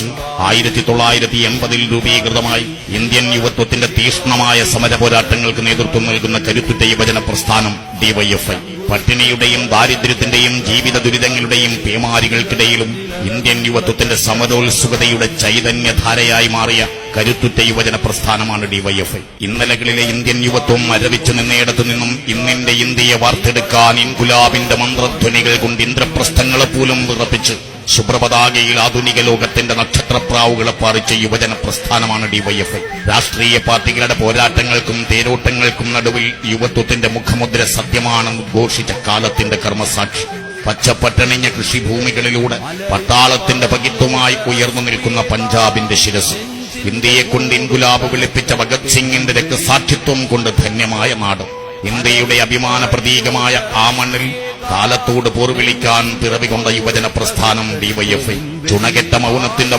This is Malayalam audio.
ഉയർത്തിപ്പിടിച്ച് 1980-ൽ രൂപീകൃതമായി ഇന്ത്യൻ യുവത്വത്തിന്റെ തീക്ഷ്ണമായ സമര പോരാട്ടങ്ങൾക്ക് നേതൃത്വം നൽകുന്ന കരുത്തുറ്റ യുവജന പ്രസ്ഥാനം ഡിവൈഎഫ്ഐ. പട്ടിണിയുടെയും ദാരിദ്ര്യത്തിന്റെയും ജീവിത ദുരിതങ്ങളുടെയും പേമാരികൾക്കിടയിലും ഇന്ത്യൻ യുവത്വത്തിന്റെ സമരോത്സുകതയുടെ ചൈതന്യധാരയായി മാറിയ കരുത്തുറ്റ യുവജന പ്രസ്ഥാനമാണ് ഡിവൈഎഫ്ഐ. ഇന്നലകളിലെ ഇന്ത്യൻ യുവത്വം മരവിച്ചു നിന്നയിടത്തു നിന്നും ഇന്നിന്റെ ഇന്ത്യയെ വാർത്തെടുക്കാൻ ഇൻകുലാബിന്റെ മന്ത്രധ്വനികൾ കൊണ്ട് ഇന്ദ്രപ്രസ്ഥങ്ങളെ പോലും വിറപ്പിച്ച് ശുഭ്രപതാകയിൽ ആധുനിക ലോകത്തിന്റെ നക്ഷത്രപ്രാവുകളെ പാറിച്ച യുവജന പ്രസ്ഥാനമാണ് ഡിവൈഎഫ്ഐ. രാഷ്ട്രീയ പാർട്ടികളുടെ പോരാട്ടങ്ങൾക്കും തേരോട്ടങ്ങൾക്കും നടുവിൽ യുവത്വത്തിന്റെ മുഖമുദ്ര സത്യമാണെന്ന് ഉദ്ഘോഷിച്ച കാലത്തിന്റെ കർമ്മസാക്ഷി. പച്ചപ്പട്ടണിഞ്ഞ കൃഷിഭൂമികളിലൂടെ പട്ടാളത്തിന്റെ പകിത്വമായി ഉയർന്നു നിൽക്കുന്ന പഞ്ചാബിന്റെ ശിരസ്. ഇന്ത്യയെക്കൊണ്ട് ഇൻകുലാബ് വിളിപ്പിച്ച ഭഗത് സിംഗിന്റെ രക്തസാക്ഷിത്വം കൊണ്ട് ധന്യമായ നാട്. ഇന്ത്യയുടെ അഭിമാന പ്രതീകമായ ആ മണ്ണിൽ കാലത്തോട് പോർവിളിക്കാൻ പിറവികൊണ്ട യുവജന പ്രസ്ഥാനം ഡിവൈഎഫ്ഐ. ചുണകെട്ട മൗനത്തിന്റെ